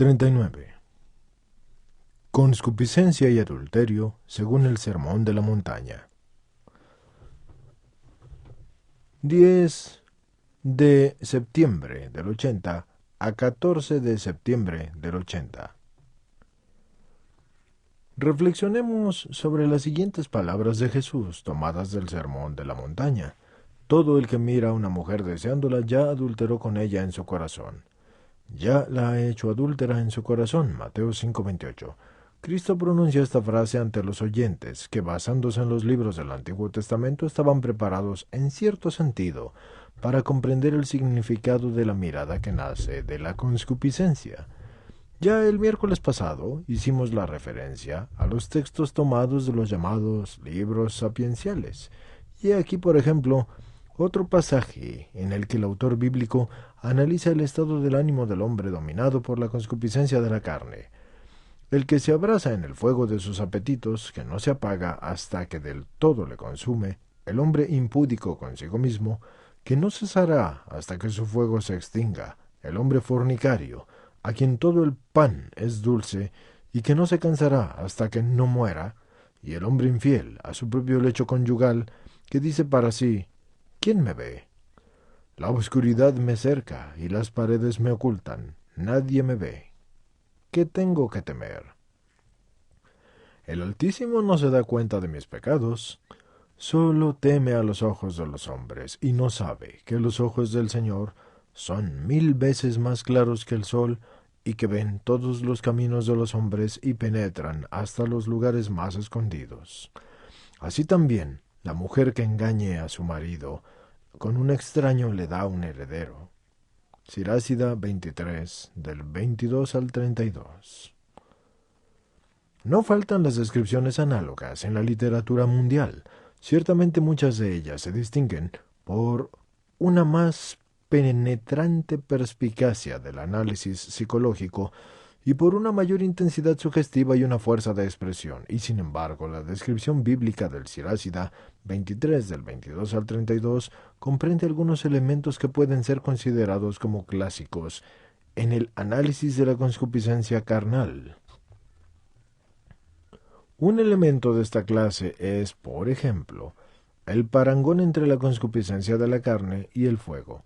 39. Conscupiscencia y adulterio según el Sermón de la Montaña. 10 de septiembre del 80 a 14 de septiembre del 80. Reflexionemos sobre las siguientes palabras de Jesús tomadas del Sermón de la Montaña. Todo el que mira a una mujer deseándola ya adulteró con ella en su corazón. Ya la ha hecho adúltera en su corazón. Mateo 5:28. Cristo pronuncia esta frase ante los oyentes, que basándose en los libros del Antiguo Testamento estaban preparados, en cierto sentido, para comprender el significado de la mirada que nace de la concupiscencia. Ya el miércoles pasado hicimos la referencia a los textos tomados de los llamados libros sapienciales. Y aquí, por ejemplo, otro pasaje en el que el autor bíblico analiza el estado del ánimo del hombre dominado por la concupiscencia de la carne. El que se abraza en el fuego de sus apetitos, que no se apaga hasta que del todo le consume, el hombre impúdico consigo mismo, que no cesará hasta que su fuego se extinga, el hombre fornicario, a quien todo el pan es dulce, y que no se cansará hasta que no muera, y el hombre infiel a su propio lecho conyugal, que dice para sí: ¿quién me ve? La oscuridad me cerca y las paredes me ocultan, nadie me ve. ¿Qué tengo que temer? El Altísimo no se da cuenta de mis pecados, solo teme a los ojos de los hombres, y no sabe que los ojos del Señor son 1000 veces más claros que el sol, y que ven todos los caminos de los hombres y penetran hasta los lugares más escondidos. Así también, la mujer que engañe a su marido, con un extraño le da un heredero. Sirásida 23, del 22 al 32. No faltan las descripciones análogas en la literatura mundial. Ciertamente muchas de ellas se distinguen por una más penetrante perspicacia del análisis psicológico y por una mayor intensidad sugestiva y una fuerza de expresión, y sin embargo la descripción bíblica del Sirásida 23 del 22 al 32 comprende algunos elementos que pueden ser considerados como clásicos en el análisis de la concupiscencia carnal. Un elemento de esta clase es, por ejemplo, el parangón entre la concupiscencia de la carne y el fuego.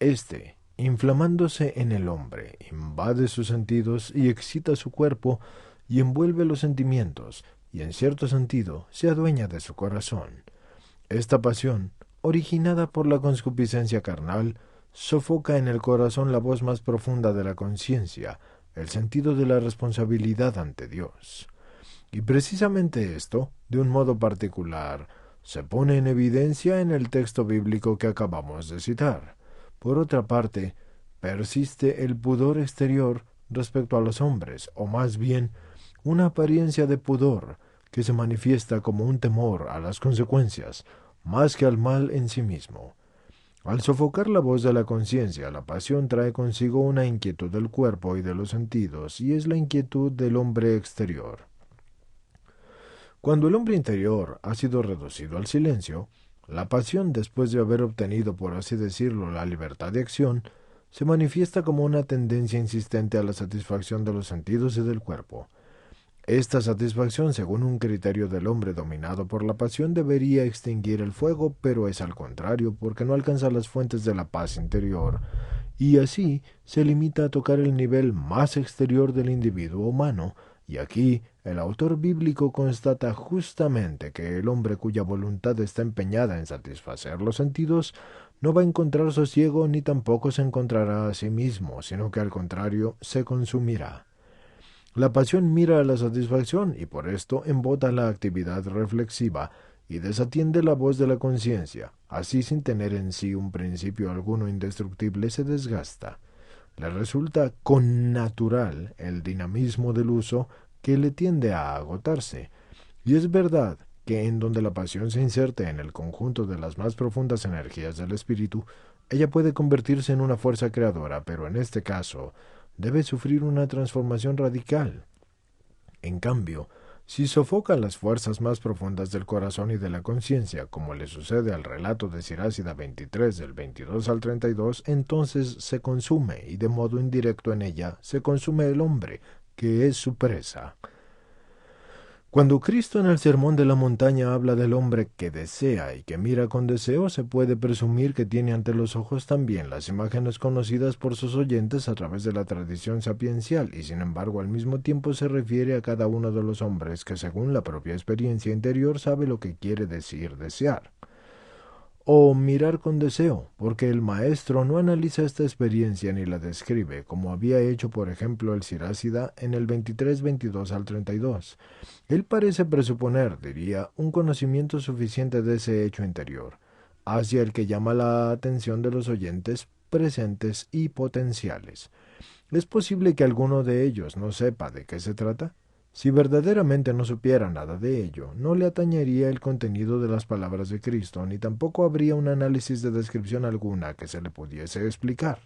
Este, inflamándose en el hombre, invade sus sentidos y excita su cuerpo y envuelve los sentimientos, y en cierto sentido se adueña de su corazón. Esta pasión, originada por la concupiscencia carnal, sofoca en el corazón la voz más profunda de la conciencia, el sentido de la responsabilidad ante Dios. Y precisamente esto, de un modo particular, se pone en evidencia en el texto bíblico que acabamos de citar. Por otra parte, persiste el pudor exterior respecto a los hombres, o más bien, una apariencia de pudor que se manifiesta como un temor a las consecuencias, más que al mal en sí mismo. Al sofocar la voz de la conciencia, la pasión trae consigo una inquietud del cuerpo y de los sentidos, y es la inquietud del hombre exterior. Cuando el hombre interior ha sido reducido al silencio, la pasión, después de haber obtenido, por así decirlo, la libertad de acción, se manifiesta como una tendencia insistente a la satisfacción de los sentidos y del cuerpo. Esta satisfacción, según un criterio del hombre dominado por la pasión, debería extinguir el fuego, pero es al contrario, porque no alcanza las fuentes de la paz interior, y así se limita a tocar el nivel más exterior del individuo humano. Y aquí el autor bíblico constata justamente que el hombre cuya voluntad está empeñada en satisfacer los sentidos no va a encontrar sosiego ni tampoco se encontrará a sí mismo, sino que al contrario se consumirá. La pasión mira a la satisfacción y por esto embota la actividad reflexiva y desatiende la voz de la conciencia. Así, sin tener en sí un principio alguno indestructible, se desgasta. Le resulta connatural el dinamismo del uso que le tiende a agotarse. Y es verdad que en donde la pasión se inserte en el conjunto de las más profundas energías del espíritu, ella puede convertirse en una fuerza creadora, pero en este caso debe sufrir una transformación radical. En cambio, Si sofocan las fuerzas más profundas del corazón y de la conciencia, como le sucede al relato de Sirácida 23 del 22 al 32, entonces se consume, y de modo indirecto en ella, se consume el hombre, que es su presa. Cuando Cristo en el Sermón de la Montaña habla del hombre que desea y que mira con deseo, se puede presumir que tiene ante los ojos también las imágenes conocidas por sus oyentes a través de la tradición sapiencial, y sin embargo al mismo tiempo se refiere a cada uno de los hombres que según la propia experiencia interior sabe lo que quiere decir desear. O mirar con deseo, porque el maestro no analiza esta experiencia ni la describe, como había hecho por ejemplo el Sirácida en el 23-22 al 32. Él parece presuponer, diría, un conocimiento suficiente de ese hecho interior, hacia el que llama la atención de los oyentes presentes y potenciales. ¿Es posible que alguno de ellos no sepa de qué se trata? Si verdaderamente no supiera nada de ello, no le atañería el contenido de las palabras de Cristo, ni tampoco habría un análisis de descripción alguna que se le pudiese explicar.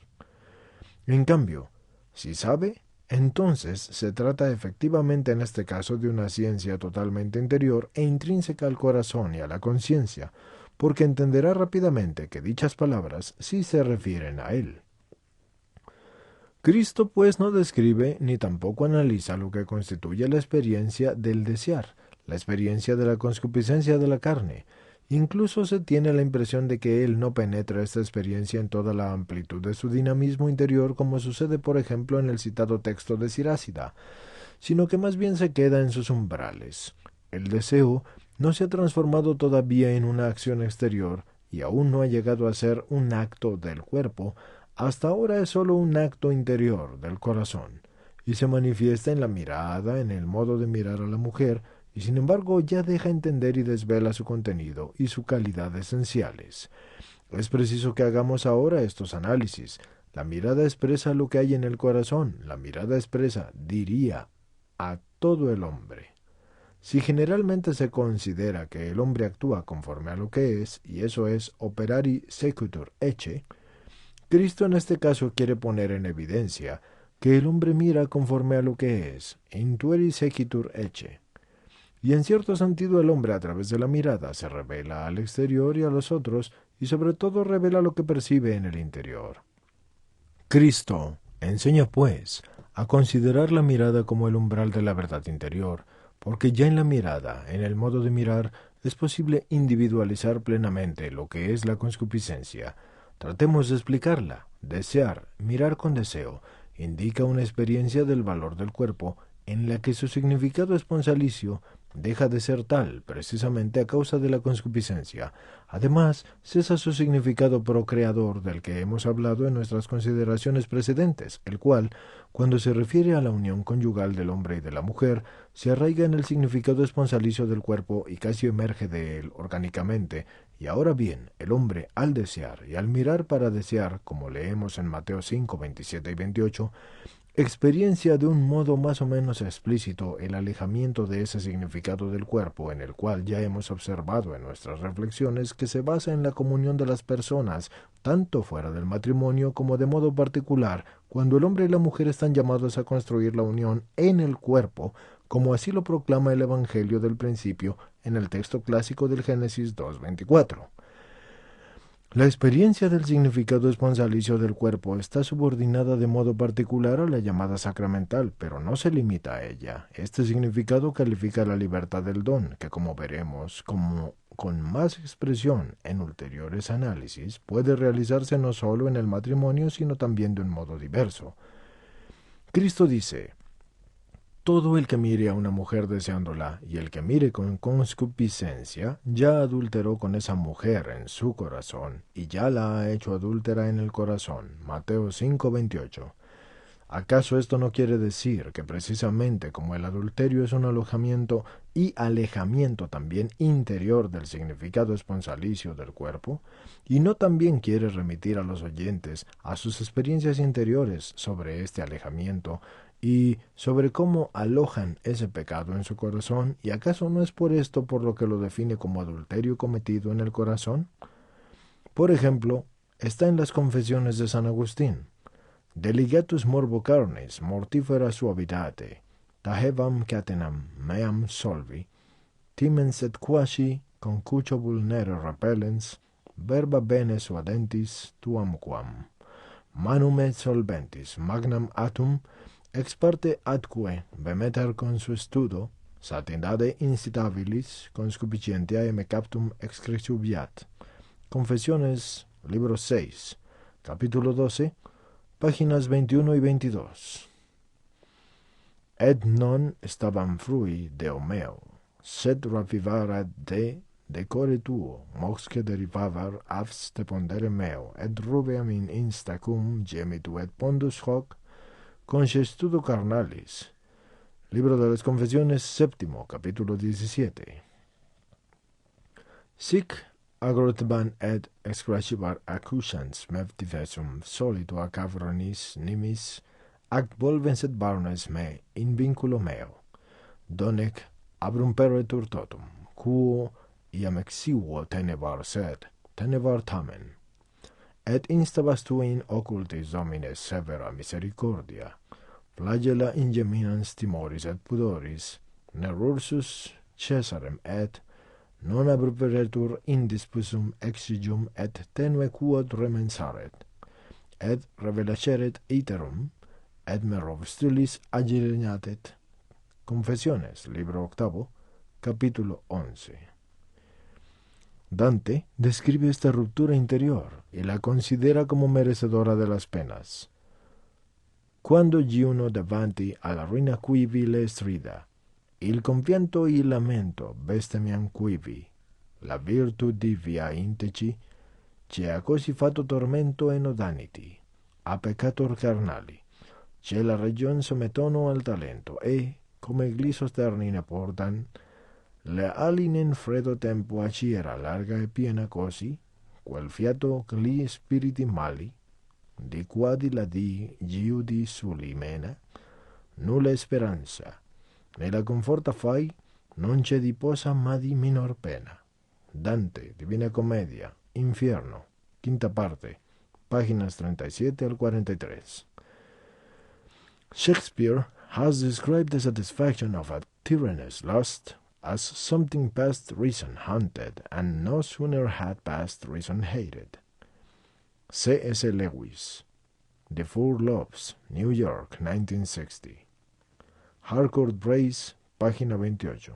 En cambio, si sabe, entonces se trata efectivamente en este caso de una ciencia totalmente interior e intrínseca al corazón y a la conciencia, porque entenderá rápidamente que dichas palabras sí se refieren a él. Cristo pues no describe ni tampoco analiza lo que constituye la experiencia del desear, la experiencia de la concupiscencia de la carne. Incluso se tiene la impresión de que él no penetra esta experiencia en toda la amplitud de su dinamismo interior, como sucede por ejemplo en el citado texto de Sirácida, sino que más bien se queda en sus umbrales. El deseo no se ha transformado todavía en una acción exterior y aún no ha llegado a ser un acto del cuerpo. Hasta ahora es sólo un acto interior del corazón, y se manifiesta en la mirada, en el modo de mirar a la mujer, y sin embargo ya deja entender y desvela su contenido y su calidad esenciales. Es preciso que hagamos ahora estos análisis. La mirada expresa lo que hay en el corazón, la mirada expresa, diría, a todo el hombre. Si generalmente se considera que el hombre actúa conforme a lo que es, y eso es operari sequitur ecce, Cristo en este caso quiere poner en evidencia que el hombre mira conforme a lo que es, intueri sequitur ecce. Y en cierto sentido el hombre a través de la mirada se revela al exterior y a los otros, y sobre todo revela lo que percibe en el interior. Cristo enseña, pues, a considerar la mirada como el umbral de la verdad interior, porque ya en la mirada, en el modo de mirar, es posible individualizar plenamente lo que es la concupiscencia. Tratemos de explicarla. Desear, mirar con deseo, indica una experiencia del valor del cuerpo en la que su significado esponsalicio deja de ser tal precisamente a causa de la concupiscencia. Además, cesa su significado procreador del que hemos hablado en nuestras consideraciones precedentes, el cual, cuando se refiere a la unión conyugal del hombre y de la mujer, se arraiga en el significado esponsalicio del cuerpo y casi emerge de él orgánicamente. Y ahora bien, el hombre al desear y al mirar para desear, como leemos en Mateo 5, 27 y 28, experiencia de un modo más o menos explícito el alejamiento de ese significado del cuerpo en el cual ya hemos observado en nuestras reflexiones que se basa en la comunión de las personas, tanto fuera del matrimonio como de modo particular, cuando el hombre y la mujer están llamados a construir la unión en el cuerpo, como así lo proclama el Evangelio del principio en el texto clásico del Génesis 2:24. La experiencia del significado esponsalicio del cuerpo está subordinada de modo particular a la llamada sacramental, pero no se limita a ella. Este significado califica la libertad del don, que como veremos, con más expresión en ulteriores análisis, puede realizarse no solo en el matrimonio, sino también de un modo diverso. Cristo dice: todo el que mire a una mujer deseándola y el que mire con concupiscencia ya adulteró con esa mujer en su corazón y ya la ha hecho adúltera en el corazón. Mateo 5:28. ¿Acaso esto no quiere decir que precisamente como el adulterio es un alojamiento y alejamiento también interior del significado esponsalicio del cuerpo, y no también quiere remitir a los oyentes a sus experiencias interiores sobre este alejamiento y sobre cómo alojan ese pecado en su corazón, y acaso no es por esto por lo que lo define como adulterio cometido en el corazón? Por ejemplo, está en las Confesiones de San Agustín: Deligatus morbo carnes, mortifera suavitate. tahevam catenam meam solvi, timens et quasi concucio vulnere repellens, verba bene suadentis tuam quam. Manum et solventis magnam atum, ex parte atque vemeter consuestudo, satindade incitabilis conscupicientiae me captum excresubiat. Confesiones, libro 6, capítulo 12, páginas 21 y 22. Et non stabam frui Deo meo, sed ravivarat de core tuo, moxque derivavar avs te pondere meo, et rubeam in instacum gemitu et pondus hoc, congestudo carnalis. Libro de las Confesiones, séptimo, capítulo 17. Sic agrotban et excracibar accusans mev diversum solito ac avronis nimis ac volvens et barones me in vinculo meo, donec abrumperetur totum, quo iam exiguo tenebar sed, tenebar tamen. Et instabas tu in occultis domine severa misericordia, flagella ingeminans timoris et pudoris, nerursus Caesarem et non abruperetur indispusum exigium et tenue quod remensaret, et revelaceret iterum, et me robustulis agilinatet. Confesiones, libro octavo, capítulo 11. Dante describe esta ruptura interior y la considera como merecedora de las penas. Quando giuno davanti alla ruina quivi le strida, il compianto il lamento bestemiam quivi, la virtu divia inteci, ce a cosi fatto tormento enodaniti, a peccator carnali, ce la region sometono al talento, e, come glisos ternine portan, le alinen fredo tempo aciera larga e piena cosi, quel fiato gli spiriti mali, di quadi la giudi suli mena, nulla speranza, ne la conforta fai, non c'è di posa ma di minor pena. Dante, Divina Comedia, Infierno, quinta parte, páginas 37 al 43. Shakespeare has described the satisfaction of a tyrannous lust as something past reason hunted, and no sooner had past reason hated. C.S. Lewis, The Four Loves, New York, 1960. Harcourt Brace, página 28.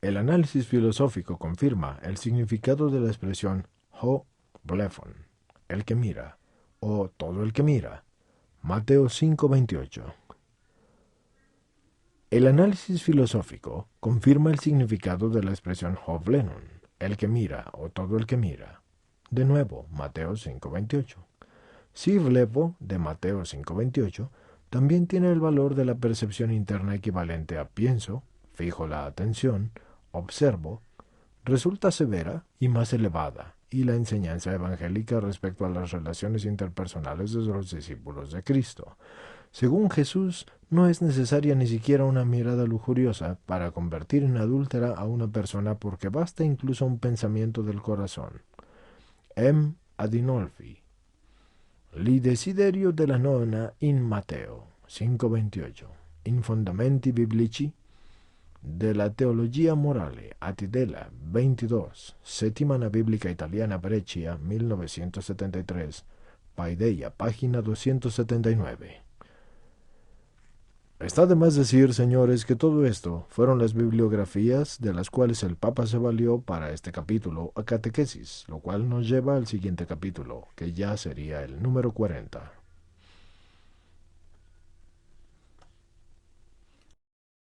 El análisis filosófico confirma el significado de la expresión ho blephon, el que mira, o todo el que mira. Mateo 5:28. El análisis filosófico confirma el significado de la expresión ho blephon, el que mira, o todo el que mira. De nuevo, Mateo 5:28. Si blepo, de Mateo 5:28, también tiene el valor de la percepción interna equivalente a pienso, fijo la atención, observo, resulta severa y más elevada, y la enseñanza evangélica respecto a las relaciones interpersonales de los discípulos de Cristo. Según Jesús, no es necesaria ni siquiera una mirada lujuriosa para convertir en adúltera a una persona, porque basta incluso un pensamiento del corazón. M. Adinolfi. Li desiderio della nonna in Matteo 5:28, in fondamenti biblici della teologia morale, Atidela 22, Settimana Biblica Italiana Brescia 1973, Paideia, página 279. Está de más decir, señores, que todo esto fueron las bibliografías de las cuales el Papa se valió para este capítulo a catequesis, lo cual nos lleva al siguiente capítulo, que ya sería el número 40.